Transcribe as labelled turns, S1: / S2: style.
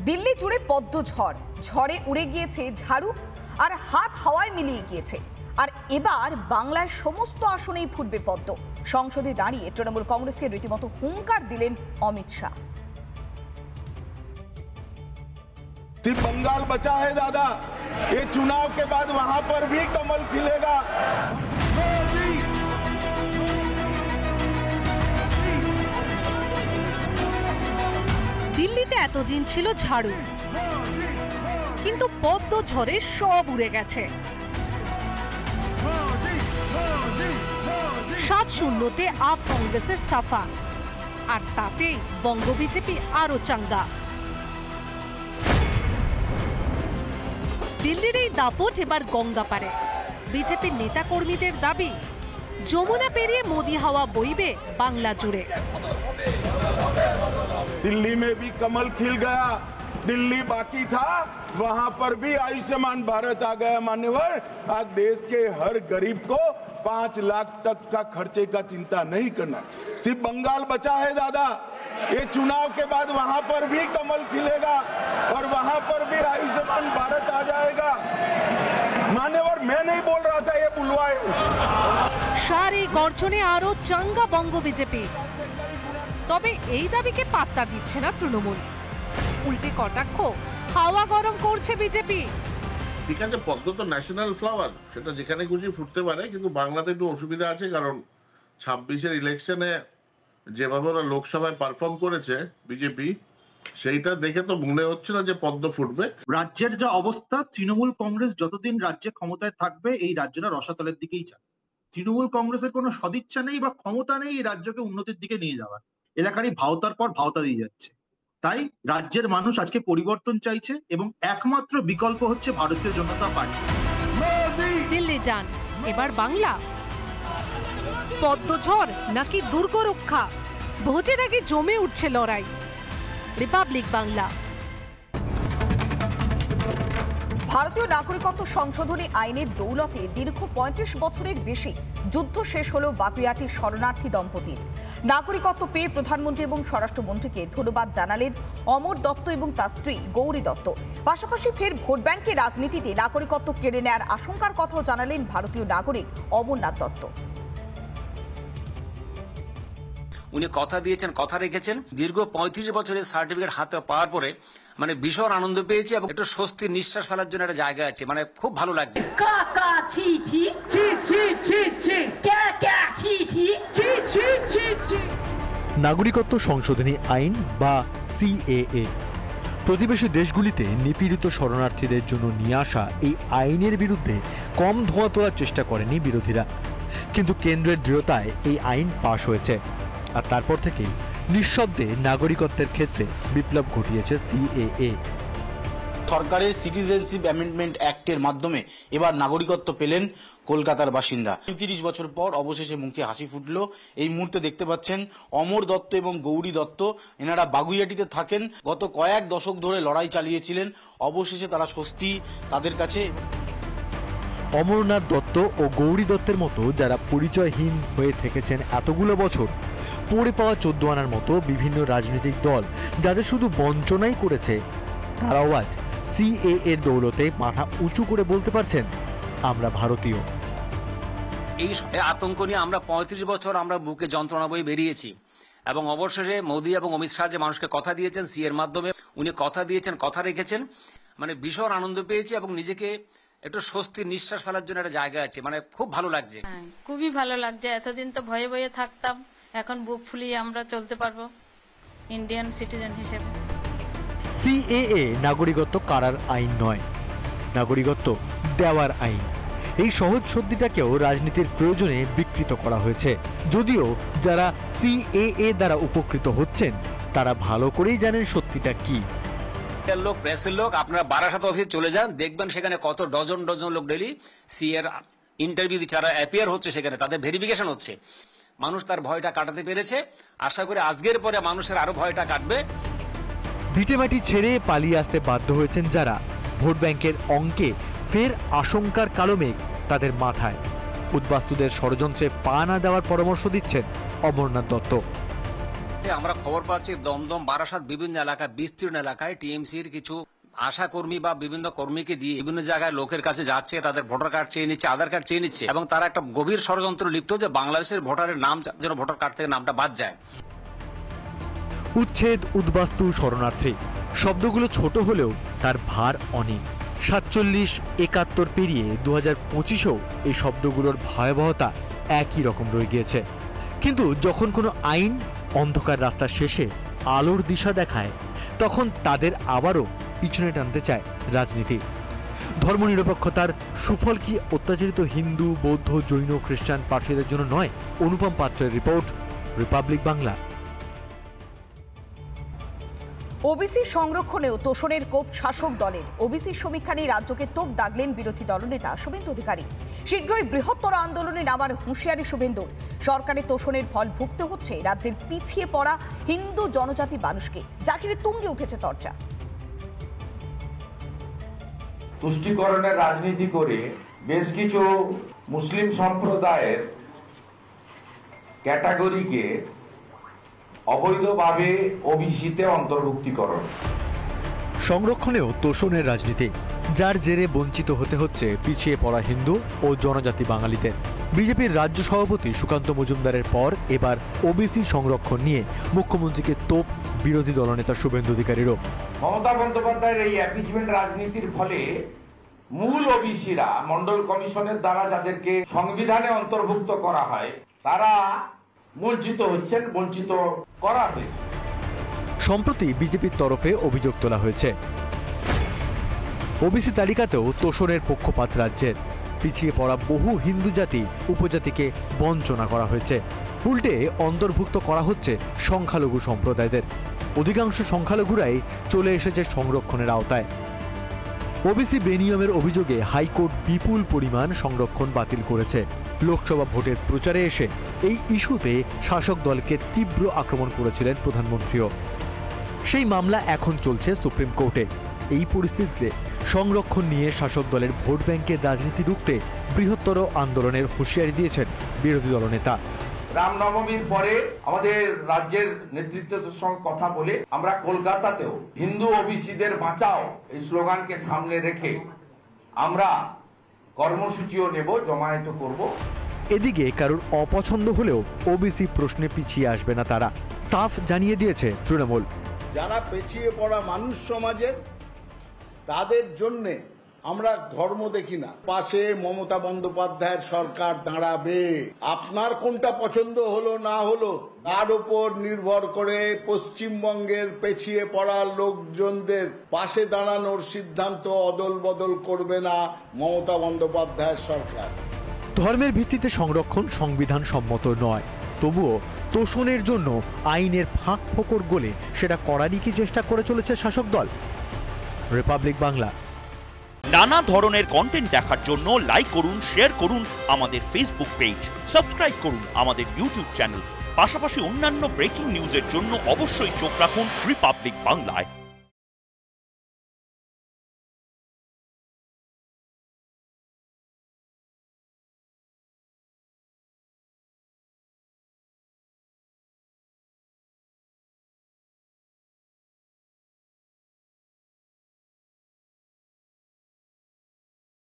S1: দিল্লি জুড়ে পদ্ম ঝড়, ঝড়ে উড়ে গিয়েছে ঝাড়ু আর হাত হাওয়ায় মিলিয়ে গিয়েছে। আর এবার বাংলায় সমস্ত আসনেই ফুটবে পদ্ম। সংসদে দাঁড়িয়ে তৃণমূল কংগ্রেসকে রীতিমতো হুঙ্কার দিলেন অমিত শাহ।
S2: सिर्फ बंगाल बचा है दादा, ये चुनाव के बाद वहां पर भी कमल खिलेगा।
S3: দিল্লিতে এতদিন ছিল ঝাড়ু, কিন্তু পদ্ম ঝড়ে সব উড়ে গেছে। 7-0-তে আপ কংগ্রেসের সাফা, আর তাতে বঙ্গ বিজেপি আরো চাঙ্গা। দিল্লির এই দাপট এবার গঙ্গা পারে। বিজেপির নেতা কর্মীদের দাবি, যমুনা পেরিয়ে মোদি হাওয়া বইবে বাংলা জুড়ে।
S2: दिल्ली में भी कमल खिल गया, दिल्ली बाकी था वहां पर भी आयुष्मान भारत आ गया। मान्यवर, आज देश के हर गरीब को 5 लाख तक का खर्चे का चिंता नहीं करना। सिर्फ बंगाल बचा है दादा, ये चुनाव के बाद वहां पर भी कमल खिलेगा और वहां पर भी आयुष्मान भारत आ जाएगा। मान्यवर, मैं नहीं बोल रहा था, ये बुलवाए।
S3: সারি গর্জনে আরো চাঙ্গা বঙ্গ বিজেপি। তবে এই দাবিকে পাত্তা দিচ্ছে না তৃণমূল, উল্টে কটাক্ষ হাওয়া গরম করছে বিজেপি।
S4: ঠিক আছে, পদ্ম তো ন্যাশনাল ফ্লাওয়ার, সেটা যেখানে খুশি ফুটতে পারে, কিন্তু বাংলাতে একটু অসুবিধা আছে, কারণ 26-এর ইলেকশনে যেভাবে ওরা লোকসভায় পারফর্ম করেছে বিজেপি, সেইটা দেখে তো মনে হচ্ছে না যে পদ্ম ফুটবে।
S5: রাজ্যের যা অবস্থা, তৃণমূল কংগ্রেস যতদিন রাজ্যে ক্ষমতায় থাকবে এই রাজ্যটা রসাতলের দিকেই যাবে। তৃণমূল কংগ্রেসের কোনো সদিচ্ছা নেই বা ক্ষমতা নেই এই রাজ্যকে উন্নতির দিকে নিয়ে যাওয়ার। এলাকারই ভাওতার পর ভাওতা দিয়ে যাচ্ছে। তাই রাজ্যের মানুষ আজকে পরিবর্তন চাইছে এবং একমাত্র বিকল্প হচ্ছে ভারতীয় জনতা পার্টি।
S3: দিল্লি যান, এবার বাংলা। পদ্ম ঝড় নাকি দুর্গ রক্ষা, ভোটের আগে জমে উঠছে লড়াই। রিপাবলিক বাংলা।
S1: ভারতীয় নাগরিকত্ব সংশোধনী আইনের দৌলতে দীর্ঘ 35 বছরের বেশি যুদ্ধ শেষ হলো বাগুইআটির শরণার্থী দম্পতির। নাগরিকত্ব পেয়ে প্রধানমন্ত্রী এবং স্বরাষ্ট্রমন্ত্রীকে ধন্যবাদ জানালেন অমর দত্ত এবং তার স্ত্রী গৌরী দত্ত। পাশাপাশি ফের ভোট ব্যাংকের রাজনীতিতে নাগরিকত্ব কেড়ে নেওয়ার আশঙ্কার কথাও জানালেন ভারতীয় নাগরিক অমরনাথ দত্ত।
S6: উনি কথা দিয়েছেন, কথা রেখেছেন। দীর্ঘ 35 বছরের সার্টিফিকেট হাতে পাওয়ার পরে মানে ভীষণ আনন্দ পেয়েছি এবং একটু স্বস্তির নিঃশ্বাস ফেলার জন্য একটা জায়গা আছে, মানে খুব ভালো লাগছে।
S7: নাগরিকত্ব সংশোধনী আইন বা সিএএ প্রতিবেশী দেশগুলিতে নিপীড়িত শরণার্থীদের জন্য নিয়ে আসা এই আইনের বিরুদ্ধে কম ধোঁয়া তোলার চেষ্টা করেনি বিরোধীরা, কিন্তু কেন্দ্রের দৃঢ়তায় এই আইন পাশ হয়েছে। আর তারপর থেকেই নিঃশব্দে নাগরিকত্বের ক্ষেত্রে বিপ্লব ঘটিয়েছে সিএএ।
S8: সরকারের সিটিজেনশিপ অ্যামেন্ডমেন্ট অ্যাক্টের মাধ্যমে এবার নাগরিকত্ব পেলেন কলকাতার বাসিন্দা। ৩০ বছর পর অবশেষে মুখে হাসি ফুটলো। এই মুহূর্তে দেখতে পাচ্ছেন অমর দত্ত এবং গৌরী দত্ত, এনারা বাগুইআটিতে থাকেন, গত কয়েক দশক ধরে লড়াই চালিয়েছিলেন। অবশেষে তারা স্বস্তি তাদের কাছে।
S7: অমরনাথ দত্ত ও গৌরী দত্তের মতো যারা পরিচয়হীন হয়ে থেকেছেন এতগুলো বছর, পড়ে পাওয়া 14 আনার মতো বিভিন্ন রাজনৈতিক দল যাদের শুধু বঞ্চনাই করেছে, তারাও আজ সিএএ এর দৌলতে মাথা উঁচু করে বলতে পারছেন আমরা ভারতীয়।
S6: এই আতঙ্ক নিয়ে আমরা 35 বছর আমরা বুকে যন্ত্রণা বয়ে বেরিয়েছি এবং অবশেষে মোদী এবং অমিত শাহ যে মানুষকে কথা দিয়েছেন সি এর মাধ্যমে, উনি কথা দিয়েছেন, কথা রেখেছেন, মানে ভীষণ আনন্দ পেয়েছি এবং নিজেকে একটু স্বস্তির নিঃশ্বাস ফেলার জন্য একটা জায়গা আছে, মানে খুব ভালো লাগছে।
S9: খুবই ভালো লাগছে। এতদিন তো ভয়ে ভয়ে থাকতাম, এখন বুক ফুলিয়ে আমরা চলতে পারবো ইন্ডিয়ান সিটিজেন হিসেবে।
S7: সিএএ নাগরিকত্ব কারার আইন নয়, নাগরিকত্ব দেওয়ার আইন। এই সহজ শব্দটাকেও রাজনীতির প্রয়োজনে বিকৃত করা হয়েছে, যদিও যারা সিএএ দ্বারা উপকৃত হচ্ছেন তারা ভালো করেই জানেন সত্যিটা কি।
S6: লোক, প্রেসের লোক, আপনারা বারাসাত অফিসে চলে যান, দেখবেন সেখানে কত ডজন ডজন লোক ডেলি সি এর ইন্টারভিউ দিচ্ছে, যারা অ্যাপিয়ার হচ্ছে সেখানে, তাদের ভেরিফিকেশন হচ্ছে। মানুষ তার ভয়টা কাটাতে পেরেছে। আশা করি আজকের পরে মানুষের আরো ভয়টা কাটবে।
S7: ভিটেমাটি ছেড়ে পালিয়ে আসতে বাধ্য হয়েছেন যারা, ভোট ব্যাংকের অঙ্কে ফের আশঙ্কার কালো মেঘ তাদের মাথায়। উদ্বাস্তুদের ষড়যন্ত্রে পা না দেওয়ার পরামর্শ দিচ্ছেন অমরনাথ দত্ত।
S6: আমরা খবর পাচ্ছি দমদম, বারাসাত বিভিন্ন এলাকায়, বিস্তীর্ণ এলাকায় টিএমসির কিছু আশা কর্মী বা বিভিন্ন কর্মীকে দিয়ে বিভিন্ন জায়গায় লোকের কাছে যাচ্ছে, তাদের ভোটার কার্ড চেয়ে নিচ্ছে, আধার কার্ড চেয়ে নিচ্ছে, এবং তারা একটা গভীর ষড়যন্ত্র লিপ্ত যে বাংলাদেশের ভোটারের নাম যেন ভোটার কার্ড থেকে নামটা বাদ যায়।
S7: উচ্ছেদ, উদ্বাস্তু, শরণার্থী শব্দগুলো ছোট হলেও তার ভার অনেক। 47, 71 পেরিয়ে 2025-এও এই শব্দগুলোর ভয়াবহতা একই রকম রয়ে গিয়েছে। কিন্তু যখন কোনো আইন অন্ধকার রাস্তার শেষে আলোর দিশা দেখায়, তখন তাদের আবারও পিছনে টানতে চায় রাজনীতি। ধর্মনিরপেক্ষতার সুফল কি অত্যাচারিত হিন্দু, বৌদ্ধ, জৈন, খ্রিস্টান, পার্সিদের জন্য নয়? অনুপম পাত্রের রিপোর্ট, রিপাবলিক বাংলা।
S1: ওবিসি সংরক্ষণেও তোষণের কোপ শাসক দলের। ওবিসি সমীক্ষা নিয়ে রাজ্যকে তোপ দাগলেন বিরোধী দলনেতা শুভেন্দু অধিকারী। শীঘ্রই বৃহত্তর আন্দোলনে নামার হুঁশিয়ারি শুভেন্দুর। সরকারের তোষণের ফল ভুগতে হচ্ছে রাজ্যের পিছিয়ে পড়া হিন্দু জনজাতি মানুষকে, যা ঘিরে তুঙ্গে উঠেছে চর্চা।
S10: তুষ্টিকরণের রাজনীতি করে বেশ কিছু মুসলিম সম্প্রদায়ের ক্যাটাগরিকে অবৈধভাবে ওবিসিতে অন্তর্ভুক্তিকরণ।
S7: সংরক্ষণেও তোষণের রাজনীতি, যার জেরে বঞ্চিত হতে হচ্ছে পিছিয়ে পড়া হিন্দু ও জনজাতি বাঙালিদের। বিজেপির রাজ্য সভাপতি সুকান্ত মজুমদারের পর এবার ওবিসি সংরক্ষণ নিয়ে মুখ্যমন্ত্রীকে তোপ বিরোধী দলনেতা শুভেন্দু অধিকারীরও।
S10: মমতা বন্দ্যোপাধ্যায়ের এই অ্যাপিচমেন্ট রাজনীতির ফলে মূল ওবিসিরা মন্ডল কমিশনের দ্বারা যাদেরকে সংবিধানে অন্তর্ভুক্ত করা হয়, তারা বঞ্চিত হচ্ছেন, বঞ্চিত করা হয়েছে।
S7: সম্প্রতি বিজেপির তরফে অভিযোগ তোলা হয়েছে, ওবিসি তালিকাতেও তোষণের পক্ষপাত রাজ্যের। পিছিয়ে পড়া বহু হিন্দু জাতি উপজাতিকে বঞ্চনা করা হয়েছে। উল্টে অন্তর্ভুক্ত করা হচ্ছে সংখ্যালঘু সম্প্রদায়দের। অধিকাংশ সংখ্যালঘুরাই চলে এসেছে সংরক্ষণের আওতায়। ওবিসি বেনিয়মের অভিযোগে হাইকোর্ট বিপুল পরিমাণ সংরক্ষণ বাতিল করেছে। লোকসভা ভোটের প্রচারে এসে এই ইস্যুতে শাসক দলকে তীব্র আক্রমণ করেছিলেন প্রধানমন্ত্রীও। সেই মামলা এখন চলছে সুপ্রিম কোর্টে। এই পরিস্থিতিতে সংরক্ষণ নিয়ে শাসক দলের ভোট ব্যাংকের রাজনীতি রুখতে বৃহত্তর আন্দোলনের হুঁশিয়ারি দিয়েছেন বিরোধী দলনেতা।
S10: রামনবমীর পরে আমাদের রাজ্যের নেতৃত্বের সঙ্গে কথা বলে আমরা কলকাতাতেও হিন্দু ওবিসিদের বাঁচাও এই স্লোগানকে সামনে রেখে আমরা কর্মসূচিও নেব, জমায়েত করব।
S7: এদিকে কারোর অপছন্দ হলেও ওবিসি প্রশ্নে পিছিয়ে আসবে না তারা, সাফ জানিয়ে দিয়েছে তৃণমূল।
S11: যারা পিছিয়ে পড়া মানুষ সমাজের, তাদের জন্যে আমরা ধর্ম দেখি না। পাশে মমতা বন্দ্যোপাধ্যায়ের সরকার দাঁড়াবে। আপনার কোনটা পছন্দ হলো না হলো তার উপর নির্ভর করে পশ্চিমবঙ্গের পিছিয়ে পড়া লোকজনদের পাশে দাঁড়ানোর সিদ্ধান্ত অদল বদল করবে না মমতা বন্দ্যোপাধ্যায়ের সরকার।
S7: ধর্মের ভিত্তিতে সংরক্ষণ সংবিধান সম্মত নয়, তবুও তোষণের জন্য আইনের ফাঁক ফোকর গলে সেটা করারই কি চেষ্টা করে চলেছে শাসক দল? রিপাবলিক বাংলা।
S12: নানা ধরনের কন্টেন্ট দেখার জন্য লাইক করুন, শেয়ার করুন আমাদের ফেসবুক পেজ, সাবস্ক্রাইব করুন আমাদের ইউটিউব চ্যানেল। পাশাপাশি অন্যান্য ব্রেকিং নিউজের জন্য অবশ্যই চোখ রাখুন রিপাবলিক বাংলায়।